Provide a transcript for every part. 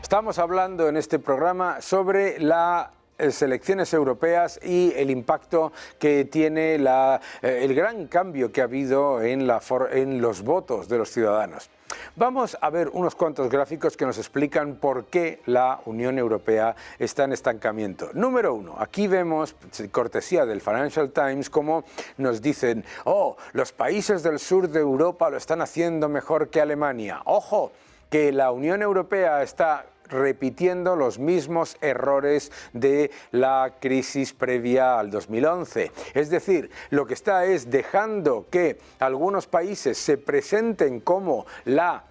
Estamos hablando en este programa sobre las elecciones europeas y el impacto que tiene el gran cambio que ha habido en los votos de los ciudadanos. Vamos a ver unos cuantos gráficos que nos explican por qué la Unión Europea está en estancamiento. Número uno, aquí vemos, cortesía del Financial Times, cómo nos dicen, oh, los países del sur de Europa lo están haciendo mejor que Alemania. Ojo, que la Unión Europea está repitiendo los mismos errores de la crisis previa al 2011. Es decir, lo que está es dejando que algunos países se presenten como la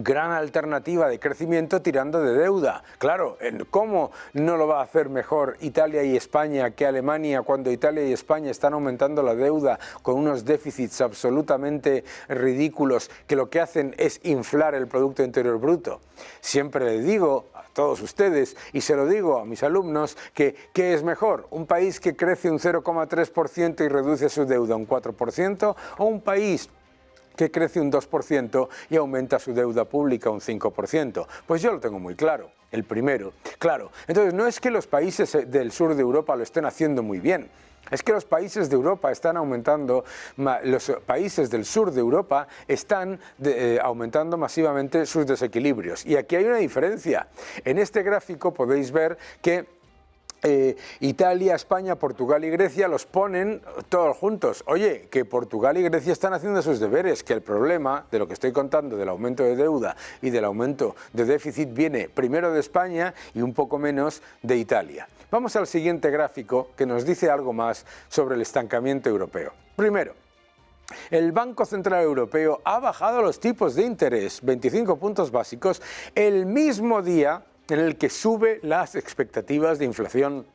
gran alternativa de crecimiento tirando de deuda. Claro, ¿cómo no lo va a hacer mejor Italia y España que Alemania cuando Italia y España están aumentando la deuda con unos déficits absolutamente ridículos que lo que hacen es inflar el Producto Interior Bruto? Siempre le digo a todos ustedes, y se lo digo a mis alumnos, que ¿qué es mejor? ¿Un país que crece un 0,3% y reduce su deuda un 4%? ¿O un país que crece un 2% y aumenta su deuda pública un 5%? Pues yo lo tengo muy claro, el primero. Claro, entonces no es que los países del sur de Europa lo estén haciendo muy bien, es que los países de Europa están aumentando, los países del sur de Europa están aumentando masivamente sus desequilibrios. Y aquí hay una diferencia. En este gráfico podéis ver que Italia, España, Portugal y Grecia los ponen todos juntos. Oye, que Portugal y Grecia están haciendo sus deberes, que el problema de lo que estoy contando del aumento de deuda y del aumento de déficit viene primero de España y un poco menos de Italia. Vamos al siguiente gráfico que nos dice algo más sobre el estancamiento europeo. Primero, el Banco Central Europeo ha bajado los tipos de interés 25 puntos básicos el mismo día en el que sube las expectativas de inflación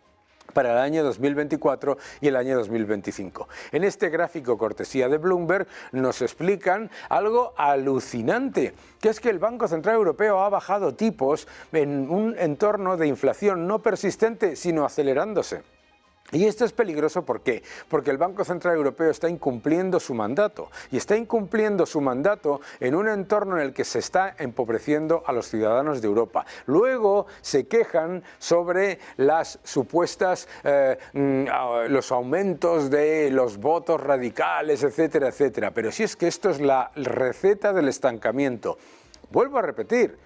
para el año 2024 y el año 2025. En este gráfico cortesía de Bloomberg nos explican algo alucinante, que es que el Banco Central Europeo ha bajado tipos en un entorno de inflación no persistente, sino acelerándose. Y esto es peligroso, ¿por qué? Porque el Banco Central Europeo está incumpliendo su mandato, y está incumpliendo su mandato en un entorno en el que se está empobreciendo a los ciudadanos de Europa. Luego se quejan sobre las supuestas, los aumentos de los votos radicales, etcétera, etcétera. Pero si es que esto es la receta del estancamiento. Vuelvo a repetir.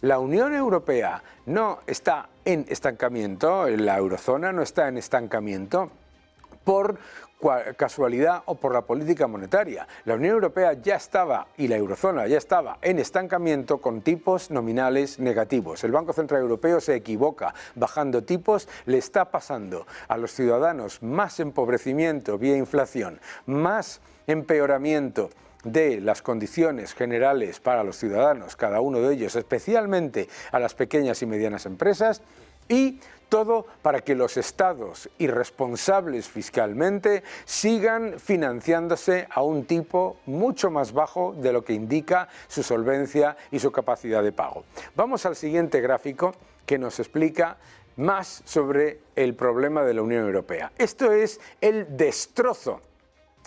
La Unión Europea no está en estancamiento, la eurozona no está en estancamiento por casualidad o por la política monetaria. La Unión Europea ya estaba, y la eurozona ya estaba, en estancamiento con tipos nominales negativos. El Banco Central Europeo se equivoca bajando tipos, le está pasando a los ciudadanos más empobrecimiento vía inflación, más empeoramiento de las condiciones generales para los ciudadanos, cada uno de ellos, especialmente a las pequeñas y medianas empresas, y todo para que los estados irresponsables fiscalmente sigan financiándose a un tipo mucho más bajo de lo que indica su solvencia y su capacidad de pago. Vamos al siguiente gráfico que nos explica más sobre el problema de la Unión Europea. Esto es el destrozo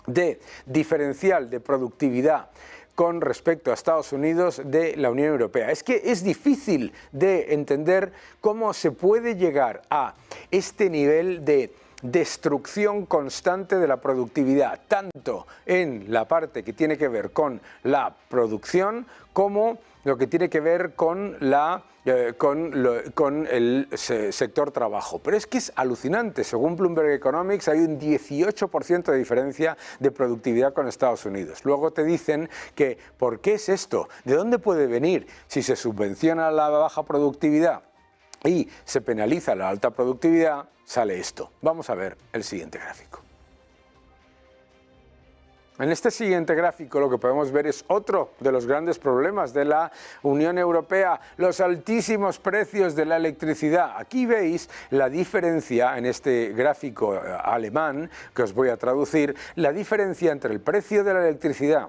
de diferencial de productividad con respecto a Estados Unidos de la Unión Europea. Es que es difícil de entender cómo se puede llegar a este nivel de destrucción constante de la productividad, tanto en la parte que tiene que ver con la producción como lo que tiene que ver con el sector trabajo. Pero es que es alucinante. Según Bloomberg Economics hay un 18% de diferencia de productividad con Estados Unidos. Luego te dicen que ¿por qué es esto? ¿De dónde puede venir? Si se subvenciona la baja productividad y se penaliza la alta productividad, sale esto. Vamos a ver el siguiente gráfico. En este siguiente gráfico lo que podemos ver es otro de los grandes problemas de la Unión Europea, los altísimos precios de la electricidad. Aquí veis la diferencia en este gráfico alemán, que os voy a traducir, la diferencia entre el precio de la electricidad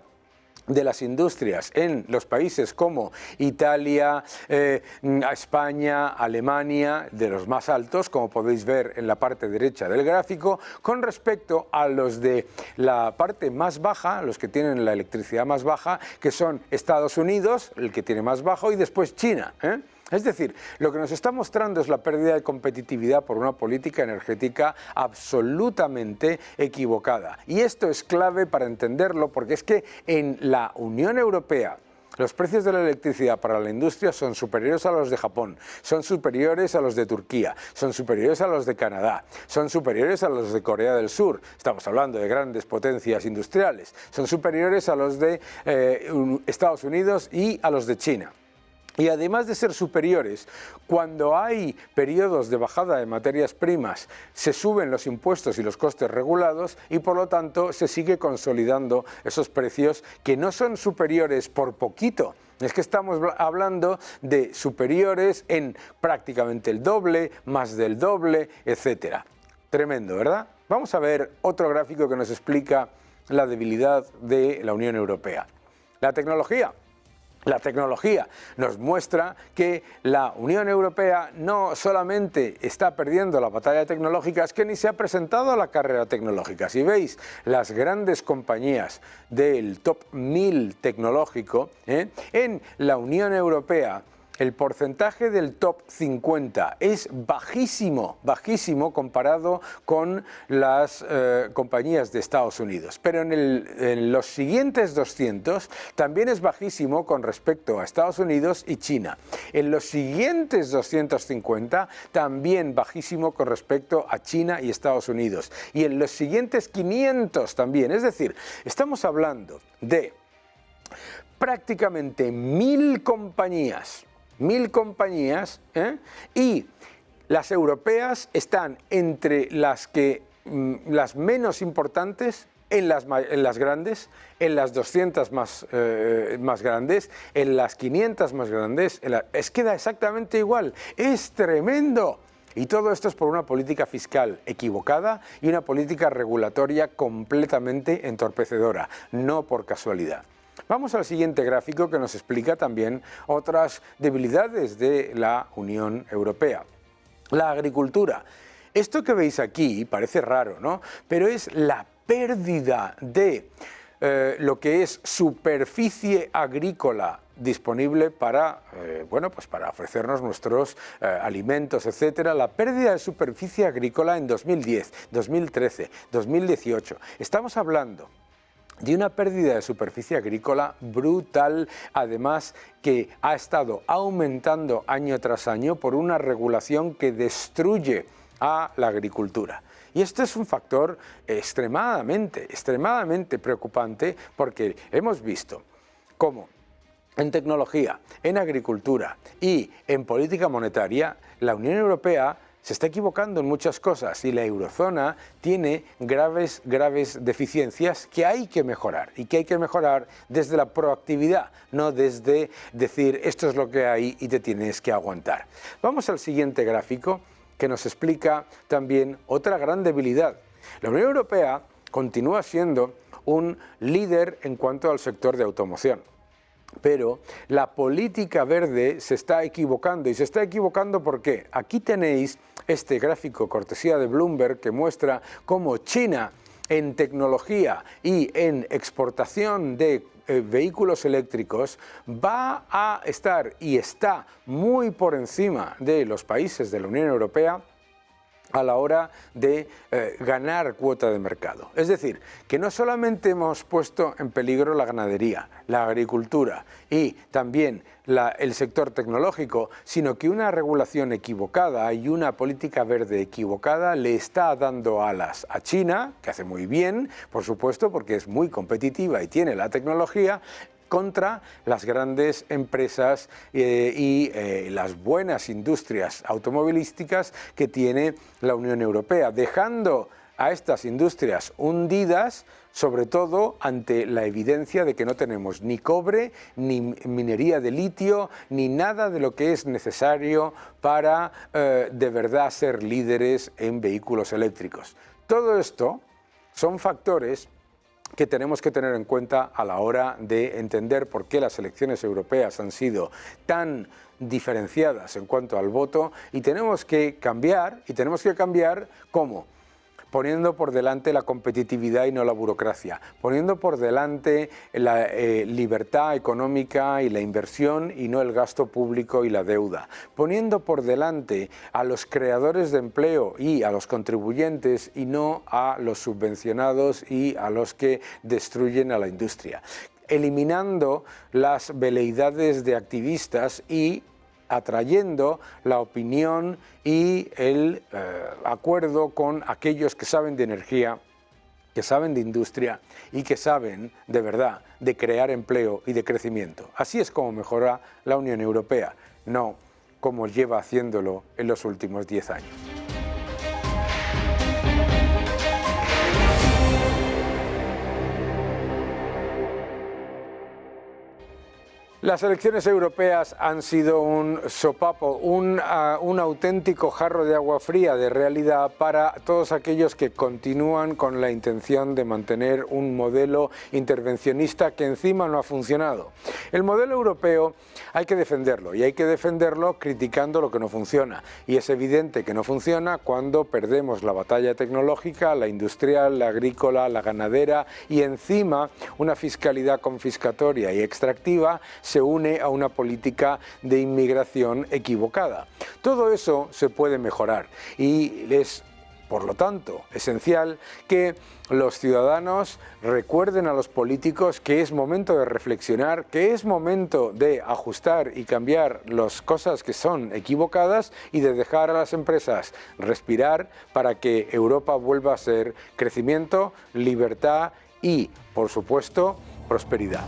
de las industrias en los países como Italia, España, Alemania, de los más altos, como podéis ver en la parte derecha del gráfico, con respecto a los de la parte más baja, los que tienen la electricidad más baja, que son Estados Unidos, el que tiene más bajo, y después China, Es decir, lo que nos está mostrando es la pérdida de competitividad por una política energética absolutamente equivocada. Y esto es clave para entenderlo, porque es que en la Unión Europea los precios de la electricidad para la industria son superiores a los de Japón, son superiores a los de Turquía, son superiores a los de Canadá, son superiores a los de Corea del Sur, estamos hablando de grandes potencias industriales, son superiores a los de Estados Unidos y a los de China. Y además de ser superiores, cuando hay periodos de bajada de materias primas, se suben los impuestos y los costes regulados y por lo tanto se sigue consolidando esos precios que no son superiores por poquito. Es que estamos hablando de superiores en prácticamente el doble, más del doble, etc. Tremendo, ¿verdad? Vamos a ver otro gráfico que nos explica la debilidad de la Unión Europea. La tecnología. La tecnología nos muestra que la Unión Europea no solamente está perdiendo la batalla tecnológica, es que ni se ha presentado a la carrera tecnológica. Si veis las grandes compañías del top 1000 tecnológico, en la Unión Europea, el porcentaje del top 50 es bajísimo, bajísimo comparado con las compañías de Estados Unidos. Pero en los siguientes 200 también es bajísimo con respecto a Estados Unidos y China. En los siguientes 250 también bajísimo con respecto a China y Estados Unidos. Y en los siguientes 500 también. Es decir, estamos hablando de prácticamente 1000 compañías. 1000 compañías, y las europeas están entre las menos importantes en las grandes, en las 200 más grandes, en las 500 más grandes, queda exactamente igual, es tremendo. Y todo esto es por una política fiscal equivocada y una política regulatoria completamente entorpecedora, no por casualidad. Vamos al siguiente gráfico que nos explica también otras debilidades de la Unión Europea. La agricultura. Esto que veis aquí parece raro, ¿no? Pero es la pérdida de lo que es superficie agrícola disponible para, para ofrecernos nuestros alimentos, etcétera. La pérdida de superficie agrícola en 2010, 2013, 2018. Estamos hablando de una pérdida de superficie agrícola brutal, además que ha estado aumentando año tras año por una regulación que destruye a la agricultura. Y esto es un factor extremadamente preocupante, porque hemos visto cómo en tecnología, en agricultura y en política monetaria, la Unión Europea se está equivocando en muchas cosas y la eurozona tiene graves deficiencias que hay que mejorar, y que hay que mejorar desde la proactividad, no desde decir esto es lo que hay y te tienes que aguantar. Vamos al siguiente gráfico que nos explica también otra gran debilidad. La Unión Europea continúa siendo un líder en cuanto al sector de automoción. Pero la política verde se está equivocando. ¿Y se está equivocando por qué? Aquí tenéis este gráfico cortesía de Bloomberg que muestra cómo China en tecnología y en exportación de vehículos eléctricos va a estar y está muy por encima de los países de la Unión Europea a la hora de ganar cuota de mercado. Es decir, que no solamente hemos puesto en peligro la ganadería, la agricultura y también el sector tecnológico, sino que una regulación equivocada y una política verde equivocada le está dando alas a China, que hace muy bien, por supuesto, porque es muy competitiva y tiene la tecnología, contra las grandes empresas y las buenas industrias automovilísticas que tiene la Unión Europea, dejando a estas industrias hundidas, sobre todo ante la evidencia de que no tenemos ni cobre, ni minería de litio, ni nada de lo que es necesario para de verdad ser líderes en vehículos eléctricos. Todo esto son factores que tenemos que tener en cuenta a la hora de entender por qué las elecciones europeas han sido tan diferenciadas en cuanto al voto, y tenemos que cambiar, ¿cómo? poniendo por delante la competitividad y no la burocracia, poniendo por delante la libertad económica y la inversión y no el gasto público y la deuda, poniendo por delante a los creadores de empleo y a los contribuyentes y no a los subvencionados y a los que destruyen a la industria, eliminando las veleidades de activistas y atrayendo la opinión y el acuerdo con aquellos que saben de energía, que saben de industria y que saben de verdad de crear empleo y de crecimiento. Así es como mejora la Unión Europea, no como lleva haciéndolo en los últimos 10 años. Las elecciones europeas han sido un sopapo, un auténtico jarro de agua fría de realidad para todos aquellos que continúan con la intención de mantener un modelo intervencionista que encima no ha funcionado. El modelo europeo hay que defenderlo y hay que defenderlo criticando lo que no funciona. Y es evidente que no funciona cuando perdemos la batalla tecnológica, la industrial, la agrícola, la ganadera y encima una fiscalidad confiscatoria y extractiva se une a una política de inmigración equivocada. Todo eso se puede mejorar y es, por lo tanto, esencial que los ciudadanos recuerden a los políticos que es momento de reflexionar, que es momento de ajustar y cambiar las cosas que son equivocadas y de dejar a las empresas respirar para que Europa vuelva a ser crecimiento, libertad y, por supuesto, prosperidad.